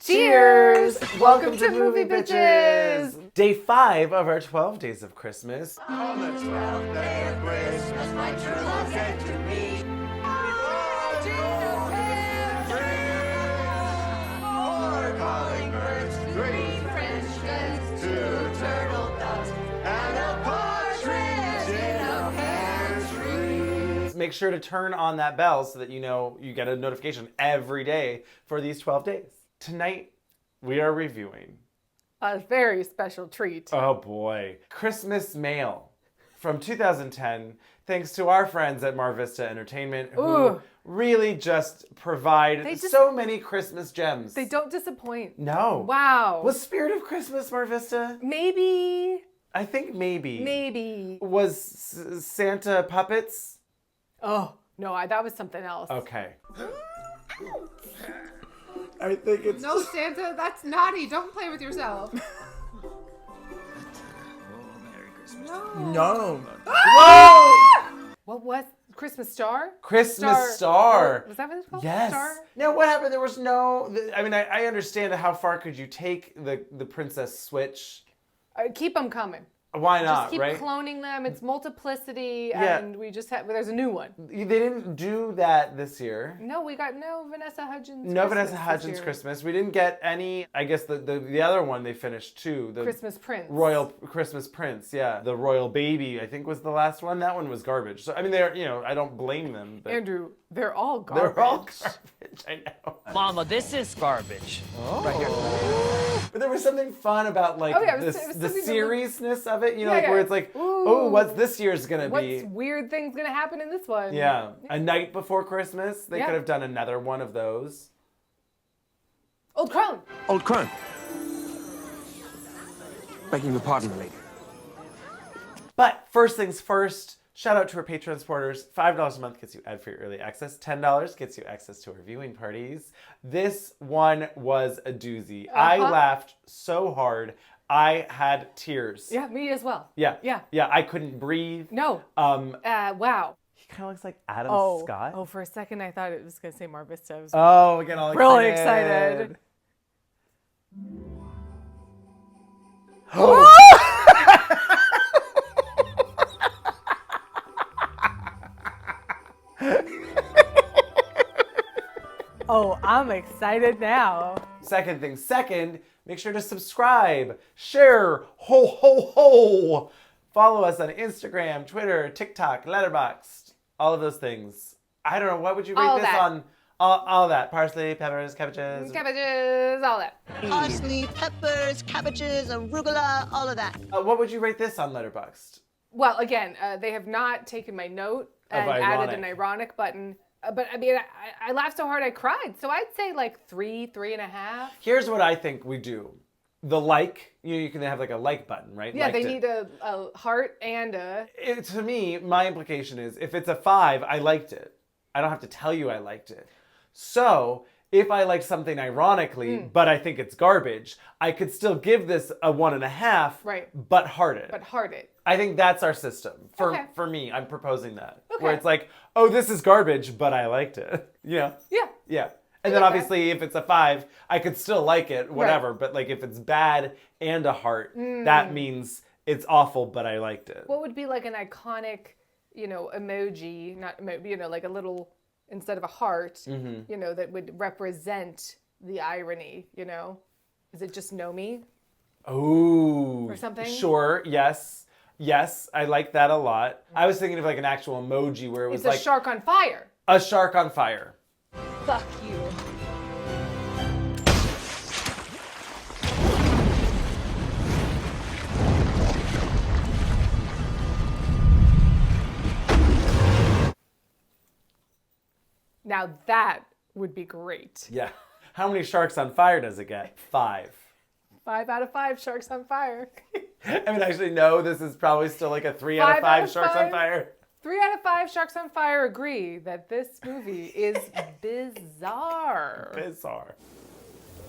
Cheers! Welcome to Movie Bitches! Day 5 of our 12 Days of Christmas. On the 12th day of Christmas, my true love said to me, four calling birds, 3 French hens, 2 turtle doves, and a partridge in a pear tree. Make sure to turn on that bell so that you know you get a notification every day for these 12 days. Tonight, we are reviewing A very special treat. oh boy, Christmas Mail from 2010, thanks to our friends at Mar Vista Entertainment, who really just provide so many Christmas gems. They don't disappoint. No. Wow. Was Spirit of Christmas Mar Vista? Maybe. I think maybe. Maybe. Was Santa puppets? Oh, no, that was something else. Okay. I think it's No, Santa, that's naughty. Don't play with yourself. no. What was Christmas Star? Christmas Star. Was that what it's called? Yes. Star? Now what happened? There was no. I mean, I understand how far could you take the Princess Switch? Keep them coming. Why not? Just keep right? cloning them. It's multiplicity, Yeah. and we just have. There's a new one. They didn't do that this year. No, we got no Vanessa Hudgens. No Christmas Vanessa this Hudgens year. Christmas. We didn't get any. I guess the other one they finished too. The Christmas Prince. Royal Christmas Prince. Yeah, the Royal Baby. I think was the last one. That one was garbage. So I mean, they're I don't blame them. But Andrew, they're all garbage. they're all garbage. I know. Mama, this is garbage. Right here. But there was something fun about like Oh, yeah, it was the something seriousness of it. Yeah, Like where yeah. it's like, Ooh. oh, what's this year's gonna What's be? weird things gonna happen in this one? Yeah, A Night Before Christmas. They Yeah. could have done another one of those. Old Crone. Old Crone. Begging your pardon, lady. But first things first, shout out to our Patreon supporters. $5 a month gets you ad-free early access. $10 gets you access to our viewing parties. This one was a doozy. I laughed so hard. I had tears. Yeah, me as well. Yeah. Yeah. Yeah, I couldn't breathe. No. Wow. He kind of looks like Adam Scott. Oh, for a second I thought it was gonna say Mar Vista. I was Oh, again, all really excited. Oh, I'm excited now. Second thing, make sure to subscribe, share, ho, ho, ho. Follow us on Instagram, Twitter, TikTok, Letterboxd, all of those things. I don't know, what would you rate All this that. on? All that. Parsley, peppers, cabbages. Cabbages, all that. Parsley, peppers, cabbages, arugula, all of that. What would you rate this on Letterboxd? Well, again, they have not taken my note and added an ironic button. But I mean, I laughed so hard I cried. So I'd say like 3.5. Here's what I think we do. The like, you can have like a like button, right? Yeah, Liked they it. need a heart and a... To me, my implication is if it's a 5, I liked it. I don't have to tell you I liked it. So if I like something ironically, but I think it's garbage, I could still give this a 1.5, Right. but heart it. But heart it. I think that's our system. Okay. For me, I'm proposing that. Okay. Where it's like, oh, this is garbage, but I liked it. Yeah. Yeah. Yeah. And then Okay. obviously if it's a 5, I could still like it, whatever. But like if it's bad and a heart, that means it's awful, but I liked it. What would be like an iconic, emoji, not emoji, like a little, instead of a heart, that would represent the irony, Is it just know me? Ooh. Or something? Sure, yes. Yes, I like that a lot. I was thinking of like an actual emoji where it was It's a like shark on fire. a shark on fire. Fuck you. Now that would be great. Yeah. How many sharks on fire does it get? 5. 5 out of 5 sharks on fire. I mean, actually, no, this is probably still like a 3 out of 5 sharks on fire. 3 out of 5 sharks on fire agree that this movie is bizarre. Bizarre.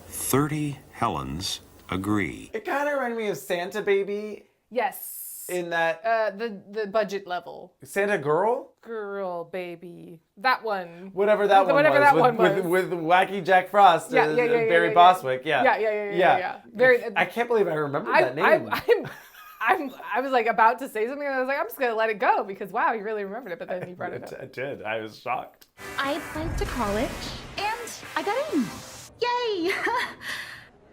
30 Helens agree. It kind of reminded me of Santa Baby. Yes. In that the budget level. Santa Girl? Girl, baby. That one. Whatever that one Whatever was. that with, one was. With Wacky Jack Frost and Barry Bostwick. Yeah. Yeah. Very. I can't believe I remembered that name. I was like about to say something and I was like, I'm just gonna let it go because wow, you really remembered it, but then you brought it up. I did. I was shocked. I went to college and I got in. Yay!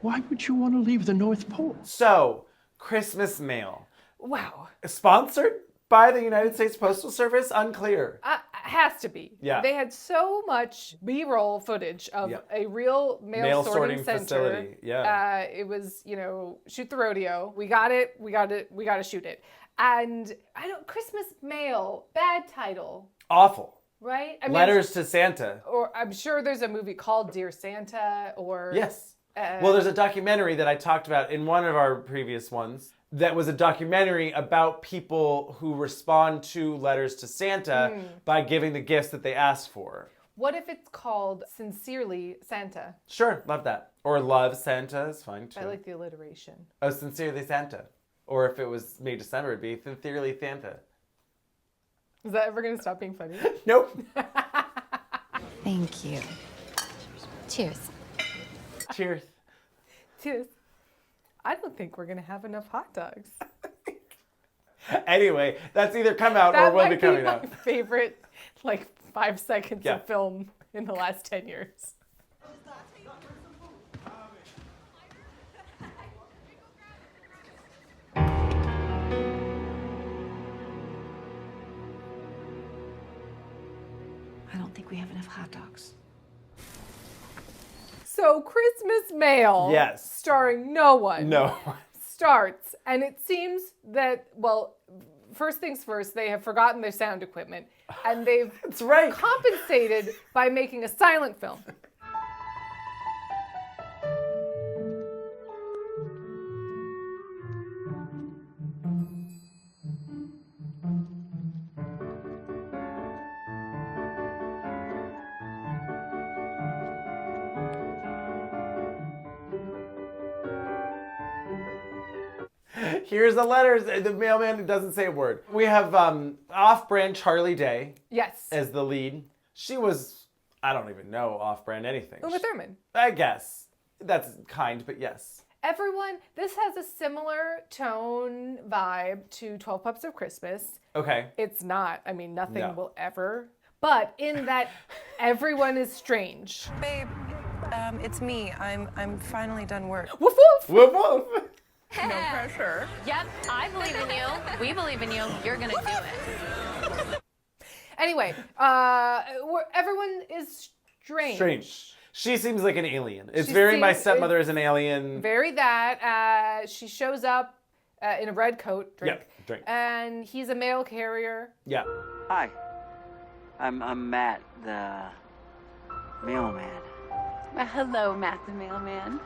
Why would you want to leave the North Pole? So, Christmas mail. Wow. Sponsored by the United States Postal Service? Unclear. Has to be. Yeah. They had so much B-roll footage of a real mail sorting center. Facility. Yeah. It was, shoot the rodeo. We got it. We got to shoot it. And Christmas mail, bad title. Awful. Right? I mean, Letters to Santa. Or I'm sure there's a movie called Dear Santa or... Yes. Well, there's a documentary that I talked about in one of our previous ones that was a documentary about people who respond to letters to Santa by giving the gifts that they asked for. What if it's called Sincerely Santa? Sure, love that. Or Love Santa is fine too. I like the alliteration. Oh, Sincerely Santa. Or if it was May December, it'd be Sincerely Santa. Is that ever going to stop being funny? Nope. Thank you. Cheers. Cheers. Cheers. I don't think we're going to have enough hot dogs. Anyway, that's either come out or will be coming out. That might be my favorite, 5 seconds of film in the last 10 years. I don't think we have enough hot dogs. So Christmas Mail, Yes. starring no one, No. starts, and it seems that, first things first, they have forgotten their sound equipment, and they've That's right. compensated by making a silent film. Here's the letters. The mailman doesn't say a word. We have off-brand Charlie Day Yes. as the lead. She was, I don't even know off-brand anything. Uma Thurman. I guess. That's kind, but yes. Everyone, this has a similar tone vibe to 12 Pups of Christmas. Okay. It's not. I mean, nothing No. will ever. But in that everyone is strange. Babe, it's me. I'm finally done work. Woof woof. Woof woof. No pressure. Yep, I believe in you. We believe in you. You're gonna do it. Anyway, everyone is strange. Strange. She seems like an alien. It's She very my seems- stepmother is an alien. Very that. She shows up in a red coat, drink. Yep, drink. And he's a mail carrier. Yeah. Hi, I'm Matt, the mailman. Hello, Matt the mailman.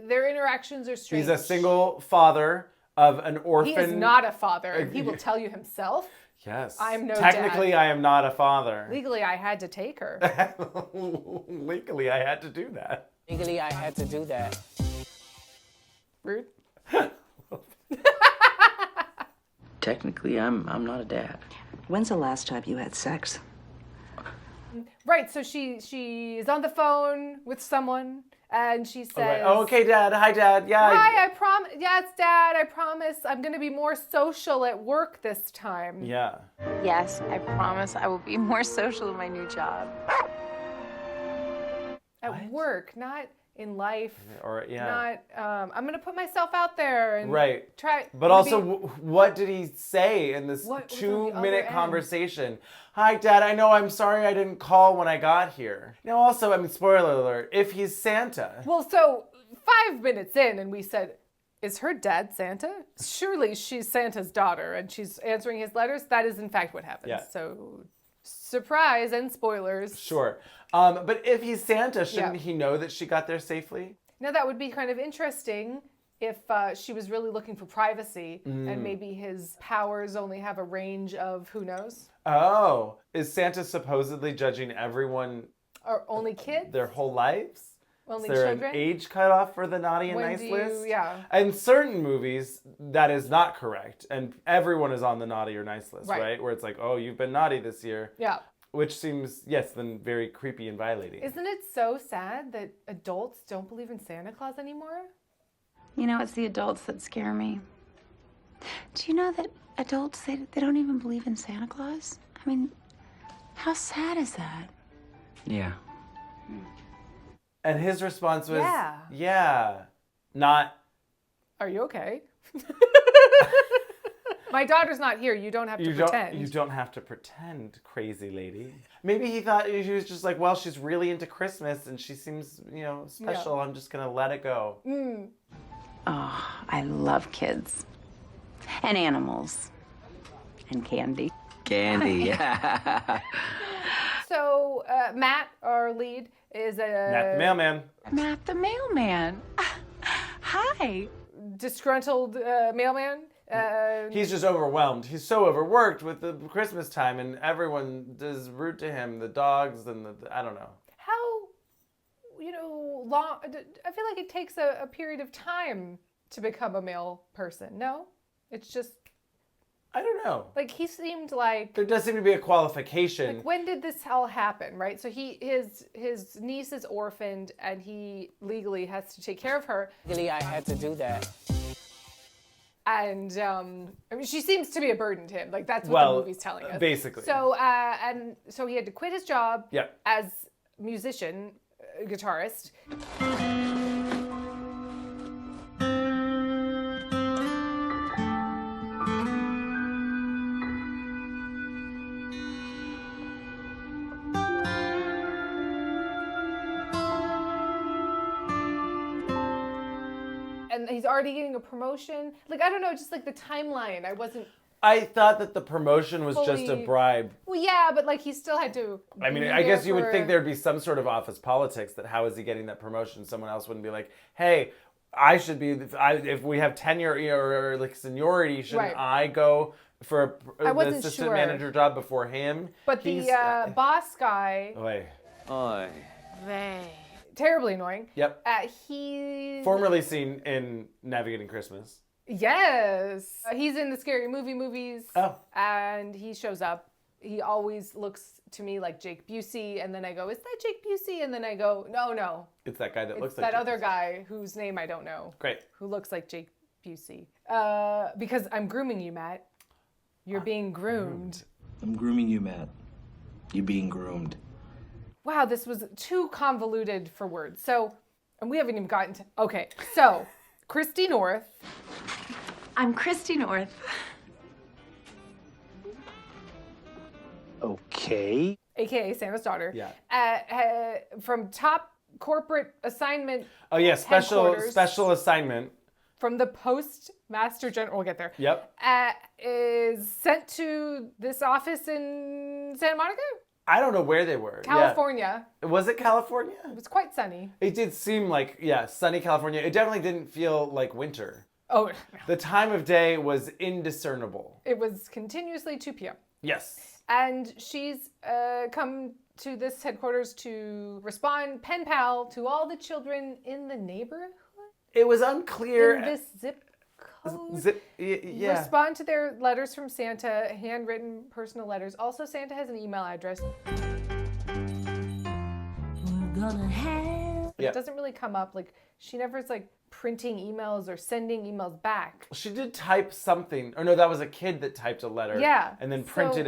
Their interactions are strange. He's a single father of an orphan. He is not a father, and he will tell you himself. Yes. I'm no Technically, dad. I am not a father. Legally, I had to take her. Legally, I had to do that. Legally, I had to do that. Rude. Technically, I'm not a dad. When's the last time you had sex? Right, so she is on the phone with someone, and she says, Okay. Oh, okay, Dad. Hi, Dad. Yeah. Hi, I promise. Yes, Dad, I promise I'm going to be more social at work this time. Yeah. Yes, I promise I will be more social in my new job. At work, not in life. Or yeah. Not, I'm going to put myself out there and Right. try. But also, what did he say in this What was on the 2-minute other end? conversation? Hi, Dad. I know. I'm sorry I didn't call when I got here. Now, also, I mean, spoiler alert. If he's Santa, Well, so 5 minutes in, and we said, is her dad Santa? Surely she's Santa's daughter, and she's answering his letters. That is, in fact, what happens. Yeah. So, surprise and spoilers. sure. But if he's Santa, shouldn't Yeah. he know that she got there safely? Now, that would be kind of interesting if she was really looking for privacy, and maybe his powers only have a range of who knows? Oh, is Santa supposedly judging everyone Or only kids? their whole lives? Only Is there children? an age cutoff for the naughty and When nice do you- list? yeah. In certain movies, that is not correct. And everyone is on the naughty or nice list, Right. right? Where it's like, oh, you've been naughty this year. Yeah. Which seems, yes, then very creepy and violating. Isn't it so sad that adults don't believe in Santa Claus anymore? You know, it's the adults that scare me. Do you know that adults, they don't even believe in Santa Claus? I mean, how sad is that? Yeah. And his response was, Yeah. yeah. Not, Are you okay? My daughter's not here. You don't have to pretend. you don't have to pretend, crazy lady. Maybe he thought he was just like, well, she's really into Christmas and she seems, special. I'm just going to let it go. Oh, I love kids. And animals. And candy. Candy. So Matt, our lead, is a Matt the mailman. Matt the mailman. Hi. disgruntled mailman. He's just overwhelmed. He's so overworked with the Christmas time, and everyone is rude to him. The dogs and I don't know. How, long? I feel like it takes a period of time to become a mail person. No, it's just I don't know. like he seemed like. There does seem to be a qualification. Like, when did this all happen, right? So his niece is orphaned, and he legally has to take care of her. Legally, I had to do that. And she seems to be a burden to him. Like, that's what the movie's telling us. Basically. So so he had to quit his job Yep. as musician, guitarist. And he's already getting a promotion. Like, I don't know, just like the timeline. I thought that the promotion was just a fully- bribe. Well, yeah, but like he still had to. I mean, be I guess there you would for- think there'd be some sort of office politics that how is he getting that promotion? Someone else wouldn't be like, hey, I should be, if we have tenure or like seniority, shouldn't Right. I go for I the wasn't assistant sure. manager job before him? But the boss guy, Oy. terribly annoying. Yep. He Formerly seen in Navigating Christmas. Yes. He's in the Scary Movie movies. Oh. And he shows up. He always looks to me like Jake Busey. And then I go, is that Jake Busey? And then I go, no. It's that guy that It's looks like that Jake other Busey. guy whose name I don't know. Great. Who looks like Jake Busey. Because I'm grooming you, Matt. You're being groomed. I'm grooming you, Matt. You're being groomed. Wow, this was too convoluted for words. So, and we haven't even gotten to... Okay, so, Christy North. I'm Christy North. Okay. AKA Santa's daughter. Yeah. From top corporate assignment. Oh yeah, headquarters, special assignment. From the Postmaster General, we'll get there. Yep. Is sent to this office in Santa Monica? I don't know where they were. California. Yeah. Was it California? It was quite sunny. It did seem like, sunny California. It definitely didn't feel like winter. Oh, no. The time of day was indiscernible. It was continuously 2 p.m. Yes. And she's come to this headquarters to respond pen pal to all the children in the neighborhood. It was unclear. In this zip code. Yeah. Respond to their letters from Santa, handwritten personal letters. Also, Santa has an email address. It doesn't really come up. Like, she never is like printing emails or sending emails back. She did type something. Or no, that was a kid that typed a letter. Yeah. And then So- printed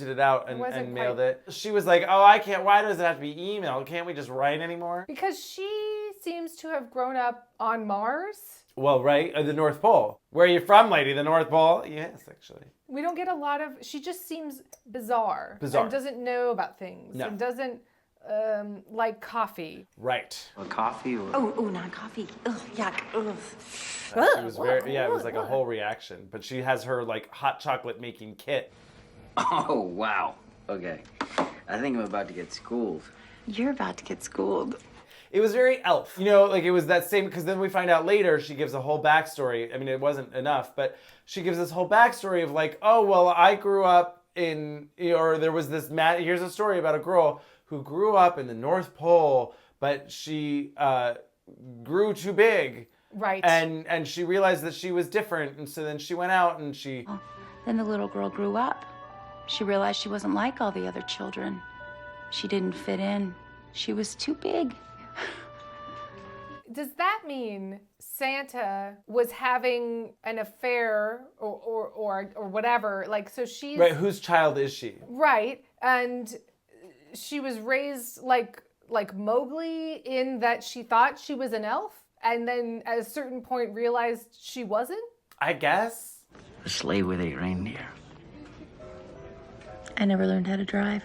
it out and wasn't mailed quite- it. She was like, oh, I can't. Why does it have to be email? Can't we just write anymore? Because she seems to have grown up on Mars. Well, right. The North Pole. Where are you from, lady? The North Pole? Yes, actually. We don't get a lot of... She just seems bizarre. Bizarre. And doesn't know about things. No. And doesn't like coffee. Right. A coffee or... Oh, not coffee. Ugh, yuck. Ugh. It was it was like a whole reaction. But she has her like hot chocolate making kit. Oh, wow. Okay. I think I'm about to get schooled. You're about to get schooled. It was very elf. Like it was that same, because then we find out later she gives a whole backstory. I mean, it wasn't enough, but she gives this whole backstory of like, oh, well, I grew up in, or there was this, here's a story about a girl who grew up in the North Pole, but she grew too big. Right. And she realized that she was different, and so then she went out and she... Then the little girl grew up. She realized she wasn't like all the other children. She didn't fit in. She was too big. Does that mean Santa was having an affair or whatever? Like, so she's... Right, whose child is she? Right, and she was raised like Mowgli in that she thought she was an elf, and then at a certain point realized she wasn't? I guess. A sleigh with 8 reindeer. I never learned how to drive.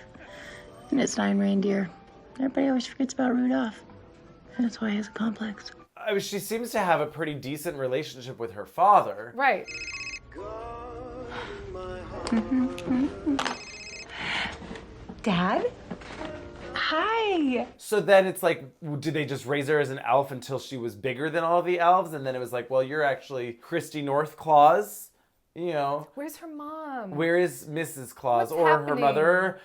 And it's 9 reindeer. Everybody always forgets about Rudolph. And that's why he has a complex. I mean, she seems to have a pretty decent relationship with her father. Right. Dad? Hi. So then it's like, did they just raise her as an elf until she was bigger than all the elves? And then it was like, well, you're actually Christy North Claus. You know. Where's her mom? Where is Mrs. Claus? What's or happening? her mother?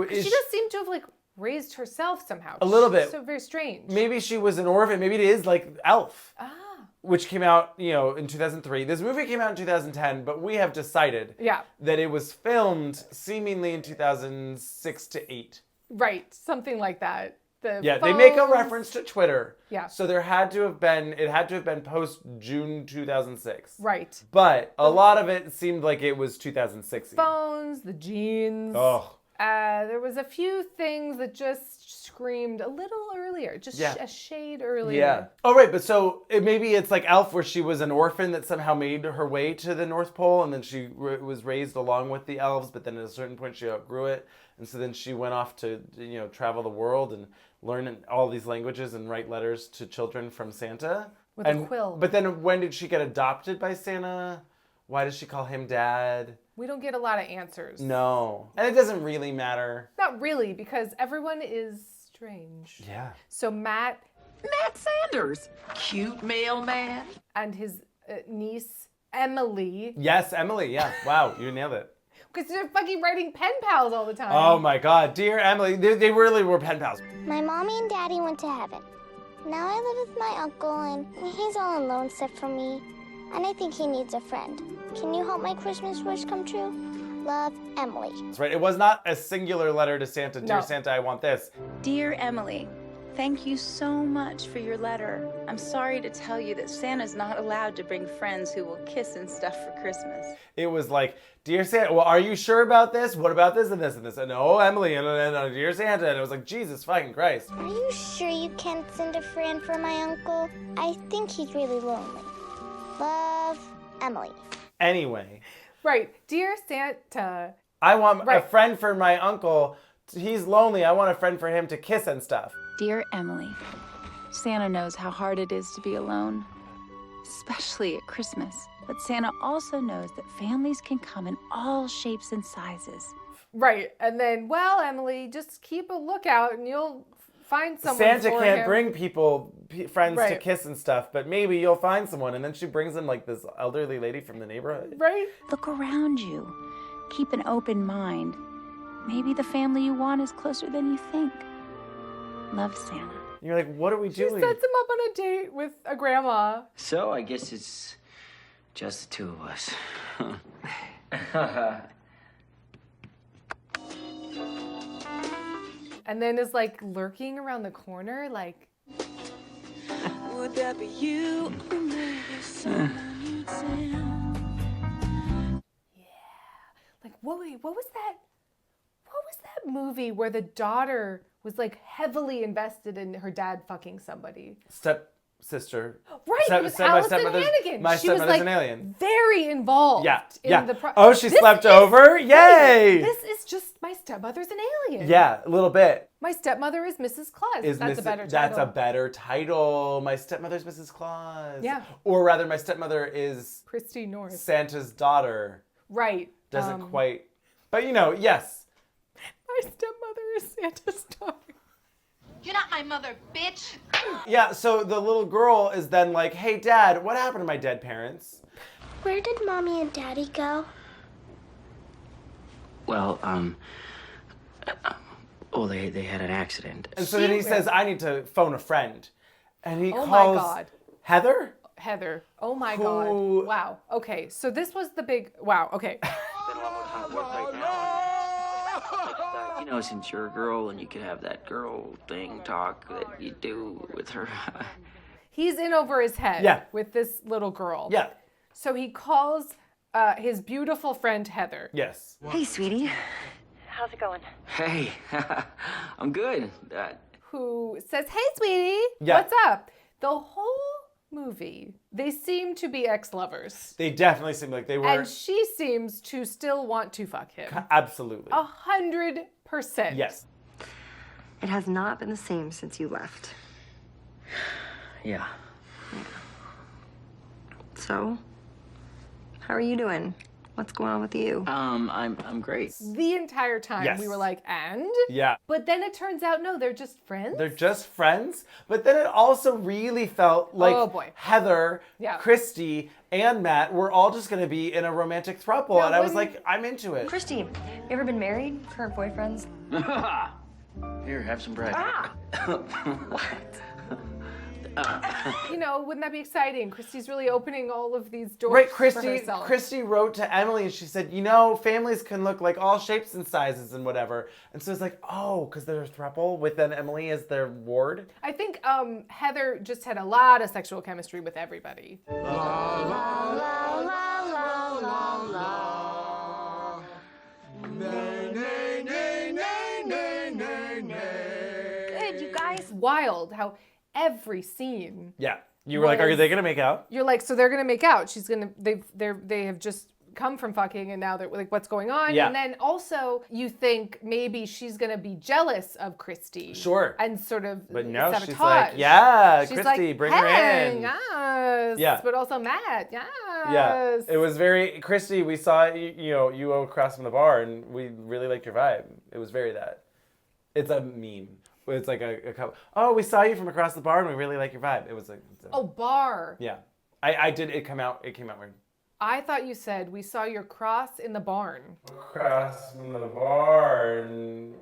She does seem to have like raised herself somehow. A little bit. So very strange. Maybe she was an orphan. Maybe it is like Elf. Ah. Which came out, in 2003. This movie came out in 2010, but we have decided that it was filmed seemingly in 2006 to 8. Right, something like that. They make a reference to Twitter. Yeah. So it had to have been post June 2006. Right. But a lot of it seemed like it was 2006. Phones, the jeans. Oh. There was a few things that just screamed a little earlier, just a shade earlier. Yeah. Oh, right. But so maybe it's like Elf, where she was an orphan that somehow made her way to the North Pole, and then she was raised along with the elves, but then at a certain point she outgrew it. And so then she went off to, travel the world and learn all these languages and write letters to children from Santa. With a quill. But then when did she get adopted by Santa? Why does she call him Dad? We don't get a lot of answers. No. And it doesn't really matter. Not really, because everyone is strange. Yeah. So Matt Sanders, cute mailman. and his niece, Emily. Yes, Emily. Yeah. Wow, you nailed it. Because they're fucking writing pen pals all the time. Oh my God. Dear Emily. They really were pen pals. My mommy and daddy went to heaven. Now I live with my uncle, and he's all alone except for me. And I think he needs a friend. Can you help my Christmas wish come true? Love, Emily. That's right. It was not a singular letter to Santa. Dear No. Santa, I want this. Dear Emily, thank you so much for your letter. I'm sorry to tell you that Santa's not allowed to bring friends who will kiss and stuff for Christmas. It was like, Dear Santa, well, are you sure about this? What about this and this and this? And oh, Emily, and Dear Santa. And it was like, Jesus fucking Christ. Are you sure you can't send a friend for my uncle? I think he's really lonely. Love, Emily. Anyway. Right. Dear Santa. I want a friend for my uncle. He's lonely. I want a friend for him to kiss and stuff. Dear Emily, Santa knows how hard it is to be alone, especially at Christmas. But Santa also knows that families can come in all shapes and sizes. Right. And then, well, Emily, just keep a lookout and you'll find someone Santa for can't him. bring friends to Right. kiss and stuff, but maybe you'll find someone. And then she brings him like this elderly lady from the neighborhood. Right? Look around you. Keep an open mind. Maybe the family you want is closer than you think. Love, Santa. And you're like, what are we doing? She sets him up on a date with a grandma. So I guess it's just the two of us. And then is like lurking around the corner, like. Would that be you? Like, what was that? What was that movie where the daughter was like heavily invested in her dad fucking somebody? Stepsister. Right, it was Allison Hannigan. My She was stepmother's like an alien. very involved. Yeah. In the Oh, she slept over? Yay! Hey, this is just My Stepmother's an Alien. Yeah, a little bit. My Stepmother is Mrs. Claus. That's a better title. That's a better title. My Stepmother's Mrs. Claus. Yeah. Or rather, My Stepmother is Christy North. Santa's daughter. Right. Doesn't quite. But yes. My stepmother is Santa's daughter. You're not my mother, bitch. Yeah, so the little girl is then like, hey, Dad, what happened to my dead parents? Where did Mommy and Daddy go? Well, Oh, they had an accident. And so then he says, I need to phone a friend. And he Oh calls my God. Heather? Heather. Oh my God. Wow. Okay. So this was the big, wow. Okay. Spend a lot more time at work right now. You know, since you're a girl and you can have that girl thing talk that you do with her. He's in over his head Yeah. with this little girl. Yeah. So he calls his beautiful friend Heather. Yes. Hey, sweetie. How's it going? Hey, I'm good. Who says, hey, sweetie, Yeah. what's up? The whole movie, they seem to be ex-lovers. They definitely seem like they were. And she seems to still want to fuck him. Absolutely. 100%. Yes. It has not been the same since you left. Yeah. So, how are you doing? What's going on with you? I'm great. The entire time Yes. we were like, and? Yeah. But then it turns out, no, they're just friends. They're just friends. But then it also really felt like Oh, boy. Heather, Yeah. Christy, and Matt were all just going to be in a romantic throuple. Now, and I was when- like, I'm into it. Christy, you ever been married? Current boyfriends? Here, have some bread. You know, wouldn't that be exciting? Christy's really opening all of these doors Right, for Christy herself. Christy wrote to Emily and she said, you know, families can look like all shapes and sizes and whatever. And so it's like, oh, because they're a throuple with then Emily as their ward. I think Heather just had a lot of sexual chemistry with everybody. Good, you guys. Wild how every scene Yeah. You were like, are they going to make out? you're like, so they're gonna make out. She's gonna they have just come from fucking and now they're like, what's going on? Yeah. And then also you think maybe she's gonna be jealous of Christy. Sure. And sort of But no, sabotage. she's like, yeah, She's Christy, like, bring her hey, in. Yes. Yeah. But also Matt, yes. Yeah, it was very Christy. We saw you across from the bar, and we really liked your vibe. It was very that. It's a meme. It's like a couple. Oh, we saw you from across the bar, and we really like your vibe. It was like. Oh, bar. Yeah, I did. It came out weird. I thought you said we saw your cross in the barn. Across from the barn.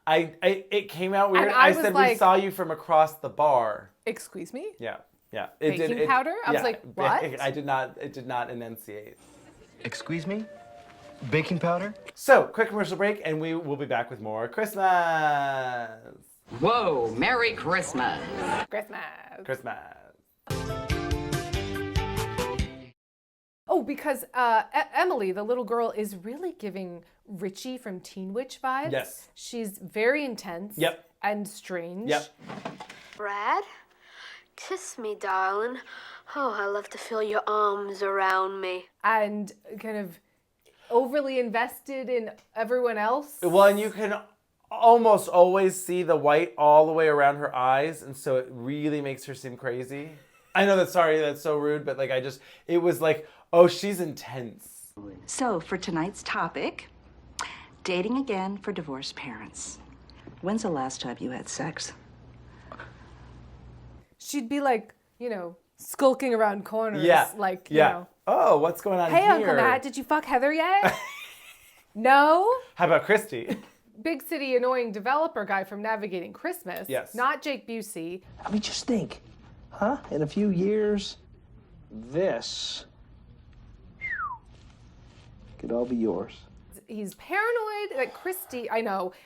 It came out weird. And I I was said we like- saw you from across the bar. Excuse me? Yeah. Yeah. Baking powder? I was like, what? I did not. It did not enunciate. Excuse me? Baking powder? So, quick commercial break, and we will be back with more Christmas. Whoa, Merry Christmas. Christmas. Christmas. Oh, because Emily, the little girl, is really giving Richie from Teen Witch vibes. Yes. She's very intense. Yep. And strange. Yep. Brad, kiss me, darling. Oh, I love to feel your arms around me. And kind of overly invested in everyone else. Well, and you can almost always see the white all the way around her eyes, and so it really makes her seem crazy. I know that's so rude, but like it was like, oh, she's intense. So for tonight's topic, dating again for divorced parents. When's the last time you had sex? She'd be like, skulking around corners. Yeah. Like, Oh, what's going on hey, here? Uncle Matt, did you fuck Heather yet? No? How about Christy? Big city annoying developer guy from Navigating Christmas. Yes. Not Jake Busey. I mean, just think, huh? In a few years, this could all be yours. He's paranoid that Christy,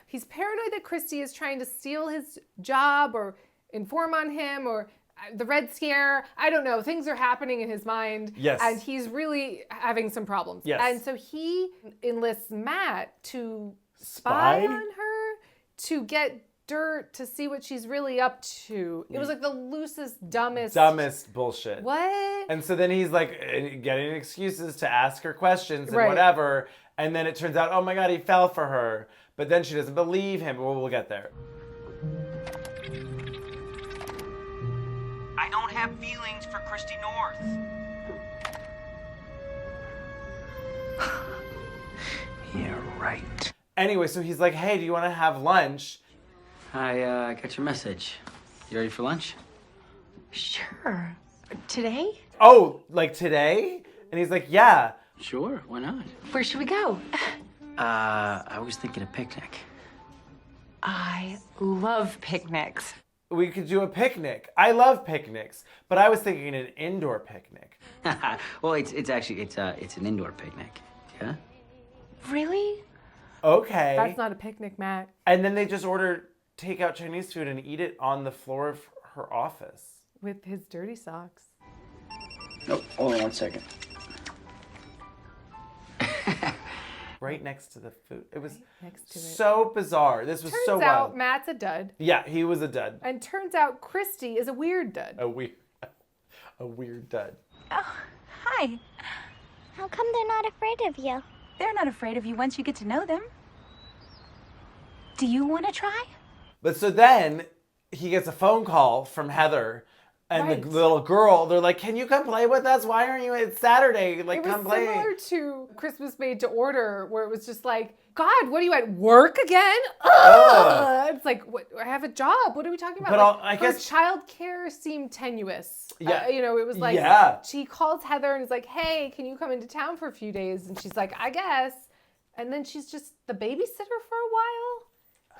he's paranoid that Christy is trying to steal his job or inform on him or the Red Scare. I don't know. Things are happening in his mind. Yes. And he's really having some problems. Yes. And so he enlists Matt to spy on her, to get dirt, to see what she's really up to. It was like the loosest, dumbest bullshit. What? And so then he's like getting excuses to ask her questions and Right. whatever. And then it turns out, oh my God, he fell for her. But then she doesn't believe him. Well, we'll get there. I don't have feelings for Christy North. Yeah, right. Anyway, so he's like, hey, do you want to have lunch? I got your message. You ready for lunch? Sure. Today? Oh, like today? And he's like, yeah. Sure, why not? Where should we go? I was thinking a picnic. I love picnics. We could do a picnic. I love picnics, but I was thinking an indoor picnic. Well, it's actually it's an indoor picnic. Yeah. Really? Okay. That's not a picnic, Matt. And then they just order takeout Chinese food and eat it on the floor of her office. With his dirty socks. Nope. Hold on 1 second. Right next to the food. It was next to it. so bizarre. This was Turns so out wild. Matt's a dud. Yeah, he was a dud. And turns out Christy is a weird dud. A weird dud. Oh, hi. How come they're not afraid of you? They're not afraid of you once you get to know them. Do you want to try? But so then he gets a phone call from Heather and Right. the little girl. They're like, "Can you come play with us? Why aren't you? It's Saturday. Like, It was come play." similar to Christmas Made to Order, where it was just like, God, what are you at work again? It's like, what, I have a job. What are we talking about? But Like, I guess her childcare seemed tenuous. Yeah. It was like, Yeah. she calls Heather and is like, hey, can you come into town for a few days? And she's like, I guess. And then she's just the babysitter for a while.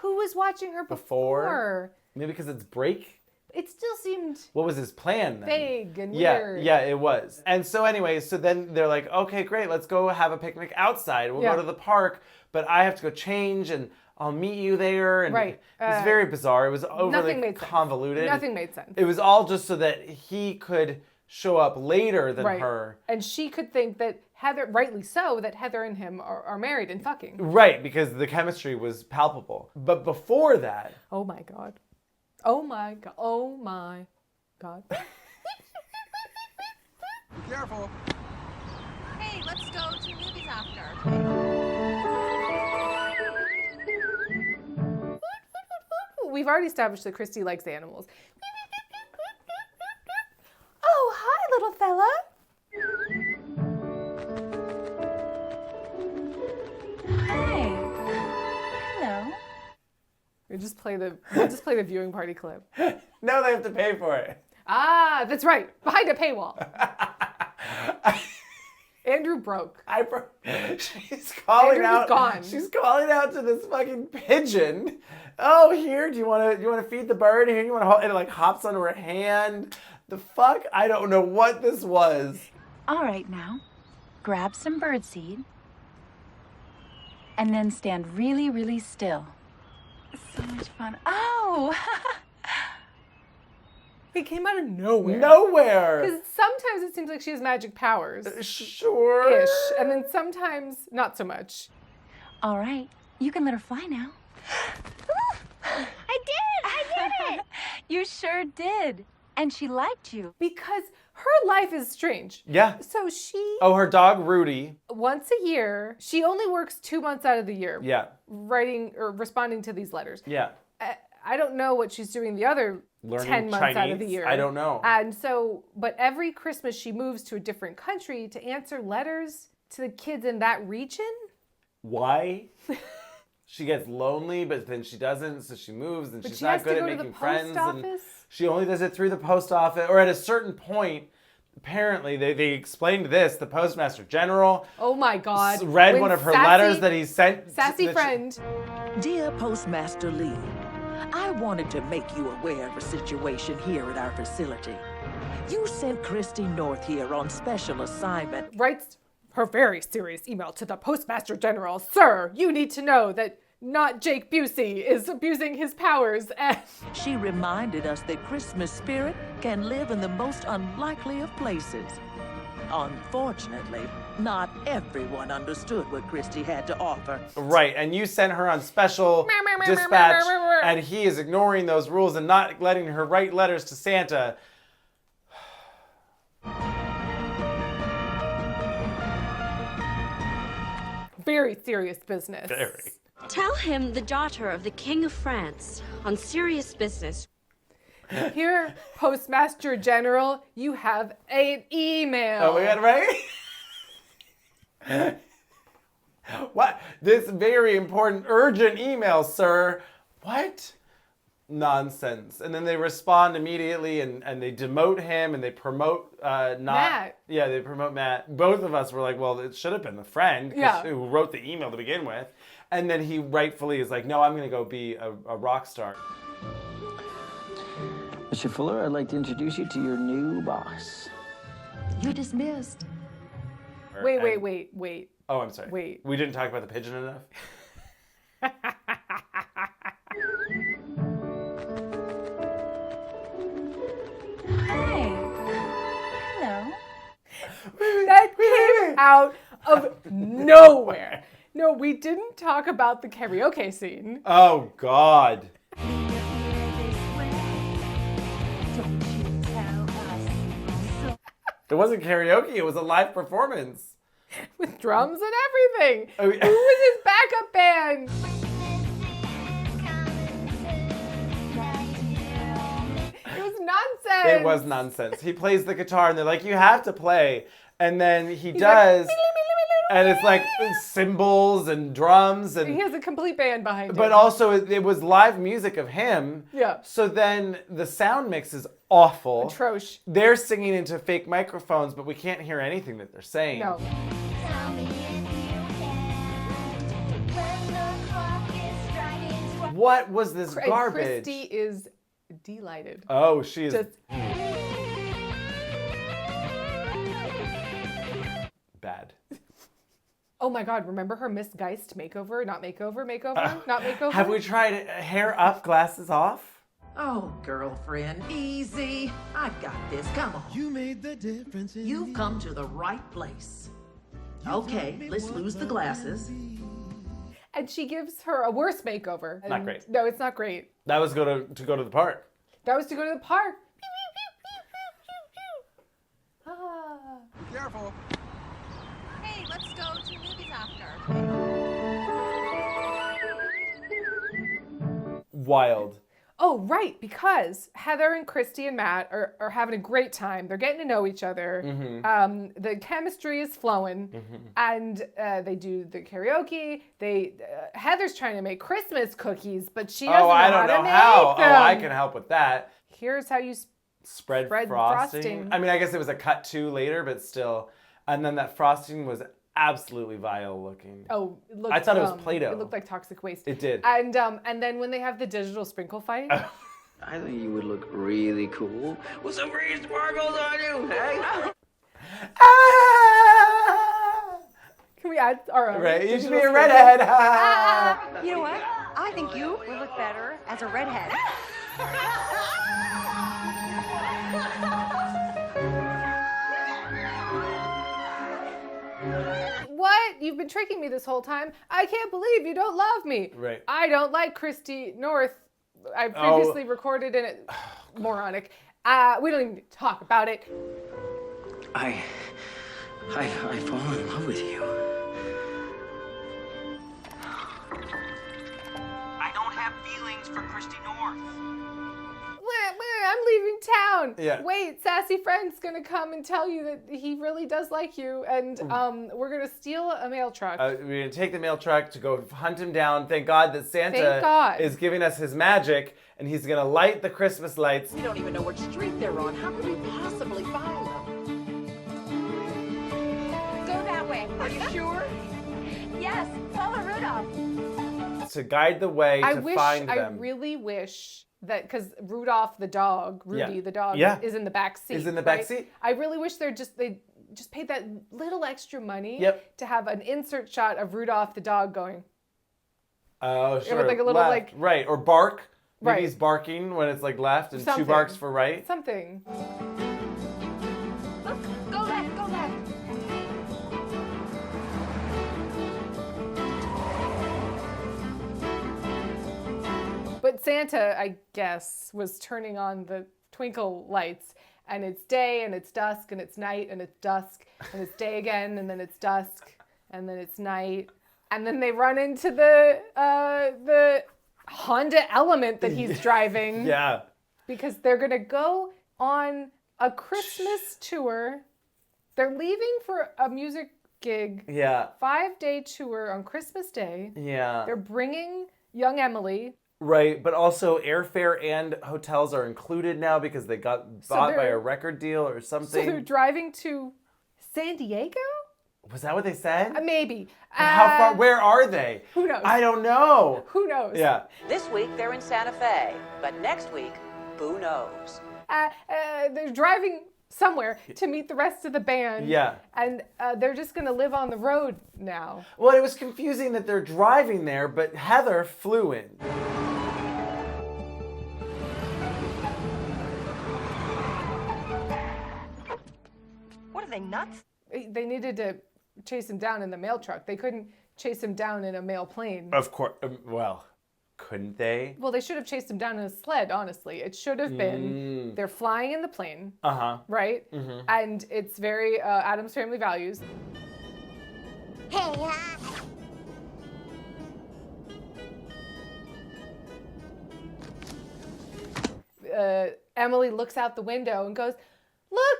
Who was watching her before? Maybe because it's break. It still seemed What was his plan then? vague and Yeah, weird. yeah, it was. And so anyway, so then they're like, okay, great, let's go have a picnic outside. We'll Yeah. go to the park, but I have to go change and I'll meet you there. And Right. It's very bizarre. It was nothing overly made sense. convoluted. Nothing made sense. It was all just so that he could show up later than Right. her. And she could think that Heather, rightly so, that Heather and him are married and fucking. Right, because the chemistry was palpable. But before that, Oh my God. Oh my God. Oh my God. Be careful. Hey, let's go to movies after. We've already established that Christy likes animals. Oh, hi, little fella. Hi. Hello. We'll just play the viewing party clip. no, they have to pay for it. Ah, that's right. Behind a paywall. Andrew broke. She's calling Andrew was out. gone. She's calling out to this fucking pigeon. Oh, here, do you want to feed the bird? Here, you want to hold? And it like hops onto her hand. The fuck? I don't know what this was. All right, now, grab some birdseed and then stand really, really still. So much fun. Oh! It came out of nowhere. Nowhere. Because sometimes it seems like she has magic powers. Sure. Ish. And then sometimes not so much. All right, you can let her fly now. I did it! You sure did. And she liked you. Because her life is strange. Yeah. So she, Oh, her dog Rudy. once a year, she only works 2 months out of the year. Yeah. Writing or responding to these letters. Yeah. I don't know what she's doing the other Learning 10 months out of the Chinese? year. I don't know. And so, but every Christmas she moves to a different country to answer letters to the kids in that region. Why? She gets lonely, but then she doesn't, so she moves, and But she's she not has to good go at to the making post friends. And office? she only does it through the post office, or at a certain point. Apparently, they explained this. The Postmaster General Oh my God. read When one of her sassy- letters that he sent. Sassy that she- friend. Dear Postmaster Lee, I wanted to make you aware of a situation here at our facility. You sent Christy North here on special assignment. Writes her very serious email to the Postmaster General. Sir, you need to know that not Jake Busey is abusing his powers and... She reminded us that Christmas spirit can live in the most unlikely of places. Unfortunately, not everyone understood what Christy had to offer. Right, and you sent her on special dispatch, and he is ignoring those rules and not letting her write letters to Santa. Very serious business. Very. Tell him the daughter of the King of France on serious business. Here, Postmaster General, you have an email. Oh, we got it right? What? This very important, urgent email, sir. What? nonsense. And then they respond immediately and they demote him and they promote Matt. Yeah, they promote Matt. Both of us were like, well, it should have been the friend who wrote the email to begin with. And then he rightfully is like, no, I'm going to go be a rock star. Mr. Fuller, I'd like to introduce you to your new boss. You're dismissed. Wait. Oh, I'm sorry. Wait. We didn't talk about the pigeon enough? Hey. Hello. That came out of nowhere. No, we didn't talk about the karaoke scene. Oh, God. It wasn't karaoke, it was a live performance. With drums and everything. Oh, yeah. Who was his backup band? It was nonsense. It was nonsense. He plays the guitar and they're like, you have to play. And then he does. Like, and it's like cymbals and drums. And he has a complete band behind him. but also it was live music of him. Yeah. So then the sound mix is awful. Atrocious. They're singing into fake microphones, but we can't hear anything that they're saying. No. What was this garbage? Christy is delighted. Oh, she is bad. Oh my God, remember her Miss Geist makeover? Not makeover? Not makeover? Have we tried hair up, glasses off? Oh, girlfriend, easy. I've got this. Come on. You made the difference in You've come to the right place. Okay, let's lose the glasses. And she gives her a worse makeover. Not great. No, it's not great. That was to go to the park. That was to go to the park. Ah. Be careful. Hey, let's go to movies after. Wild. Oh, right, because Heather and Christy and Matt are having a great time. They're getting to know each other. Mm-hmm. The chemistry is flowing, and they do the karaoke. Heather's trying to make Christmas cookies, but she doesn't know how to make them. Oh, I can help with that. Here's how you Spread frosting. I mean, I guess it was a cut to later, but still. And then that frosting was absolutely vile looking. Oh, it looked, I thought it was Play-Doh. It looked like toxic waste. It did. And then when they have the digital sprinkle fight. I think you would look really cool with some green sparkles on you, hey? Can we add our own? Right, you should be a digital redhead. sprinkle? You know what? I think you will look better as a redhead. What? You've been tricking me this whole time. I can't believe you don't love me. Right. I don't like Christy North. I previously recorded in it. Moronic. We don't even talk about it. I fall in love with you. I don't have feelings for Christy North. I'm leaving town. Yeah. Wait, sassy friend's gonna come and tell you that he really does like you, and we're gonna steal a mail truck. We're gonna take the mail truck to go hunt him down. Thank God that Thank Santa God. is giving us his magic, and he's gonna light the Christmas lights. We don't even know what street they're on. How could we possibly find them? Go that way. Are you sure? Yes, follow Rudolph. To guide the way to find them. I really wish that, because Rudolph the dog, Rudy the dog, is in the back seat. Is in the back seat? I really wish they just paid that little extra money to have an insert shot of Rudolph the dog going. Oh, sure. With like a little left, right, or bark. Maybe Right. he's barking when it's like left and Something. 2 barks for right. Something. Go left, go left. But Santa, I guess, was turning on the twinkle lights, and it's day, and it's dusk, and it's night, and it's dusk, and it's day again, and then it's dusk, and then it's night, and then they run into the Honda Element that he's driving. Yeah. Because they're gonna go on a Christmas tour. They're leaving for a music gig. Yeah. 5-day tour on Christmas Day. Yeah. They're bringing young Emily. Right, but also airfare and hotels are included now because they got bought by a record deal or something. So they're driving to San Diego? Was that what they said? Maybe. How far? Where are they? Who knows? I don't know. Who knows? Yeah. This week they're in Santa Fe, but next week, who knows? They're driving somewhere to meet the rest of the band. Yeah. And they're just going to live on the road now. Well, it was confusing that they're driving there, but Heather flew in. What are they, nuts? They needed to chase him down in the mail truck. They couldn't chase him down in a mail plane. Of course. Well, couldn't they? Well, they should have chased him down in a sled, honestly. It should have been, they're flying in the plane. Uh-huh. Right? Mm-hmm. And it's very Addams Family Values. Hey, Emily looks out the window and goes, "Look,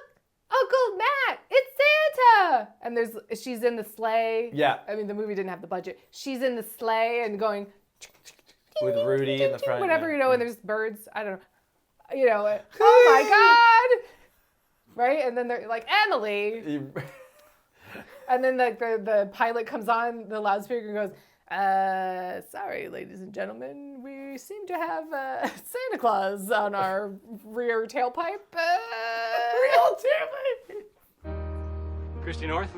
Uncle Matt, it's Santa!" And she's in the sleigh. Yeah. I mean, the movie didn't have the budget. She's in the sleigh and going, with Rudy in the front. Whatever, you know, and there's birds. I don't know. You know, oh my God. Right? And then they're like, Emily. And then the pilot comes on the loudspeaker and goes, sorry, ladies and gentlemen, we seem to have Santa Claus on our rear tailpipe. Real tailpipe. Christy North?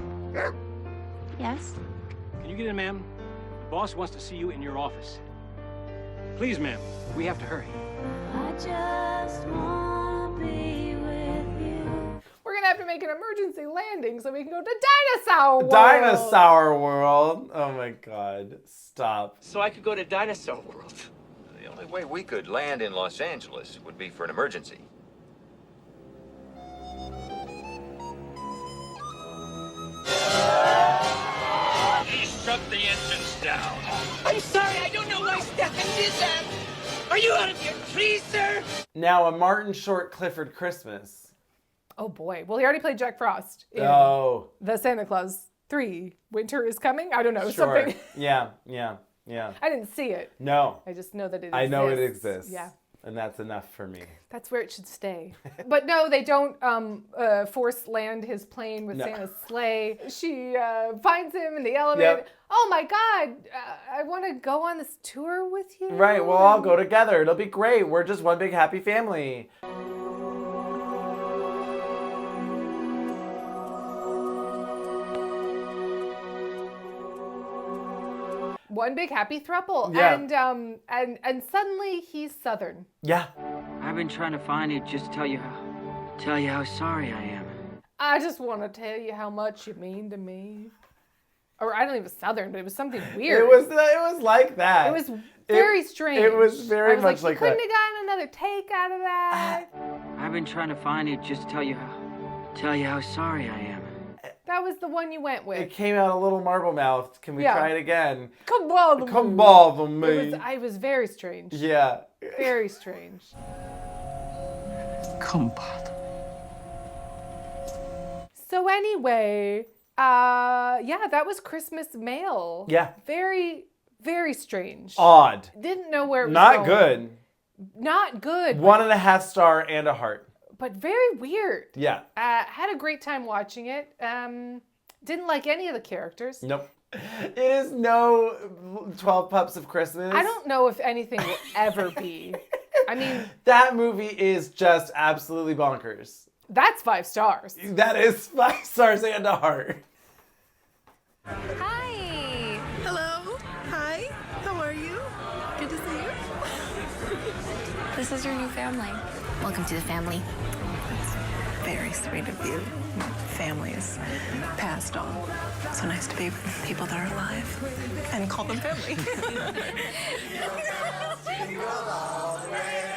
Yes? Can you get in, ma'am? The boss wants to see you in your office. Please, ma'am, we have to hurry. I just wanna be with you. We're gonna have to make an emergency landing so we can go to Dinosaur World. Dinosaur World. Oh my God. Stop. So I could go to Dinosaur World. The only way we could land in Los Angeles would be for an emergency. He struck the engines down. I'm sorry, I don't know why Stefan did that. Are you out of your tree, sir? Now, a Martin Short Clifford Christmas. Oh boy. Well, he already played Jack Frost in the Santa Claus 3. Winter is Coming? I don't know. Sure. Something. Yeah. I didn't see it. No. I just know that it exists. I know it exists. Yeah. And that's enough for me. That's where it should stay. But no, they don't force land his plane with Santa's sleigh. She finds him in the elevator. Yep. Oh my God, I want to go on this tour with you. Right, we'll all go together. It'll be great. We're just one big happy family. One big happy throuple. Yeah. And suddenly he's Southern. Yeah. I've been trying to find you just to tell you how sorry I am. I just want to tell you how much you mean to me. Or I don't think it was Southern, but it was something weird. It was like that. It was very strange. It was very much like that. You couldn't have gotten another take out of that. I've been trying to find you just to tell you how sorry I am. That was the one you went with. It came out a little marble-mouthed. Can we try it again? Come bother me. It was very strange. Yeah. Very strange. Come bother me. So anyway, that was Christmas mail. Yeah. Very, very strange. Odd. Didn't know where it was Not going. good. Not good. 1.5 star and a heart. But very weird. Yeah. Had a great time watching it. Didn't like any of the characters. Nope. It is no 12 Pups of Christmas. I don't know if anything will ever be. I mean, that movie is just absolutely bonkers. That's 5 stars. That is 5 stars and a heart. Hi. Hello. Hi. How are you? Good to see you. This is your new family. Welcome to the family. That's very sweet of you. Family is passed on. So nice to be with people that are alive and call them family. Jingle all the way.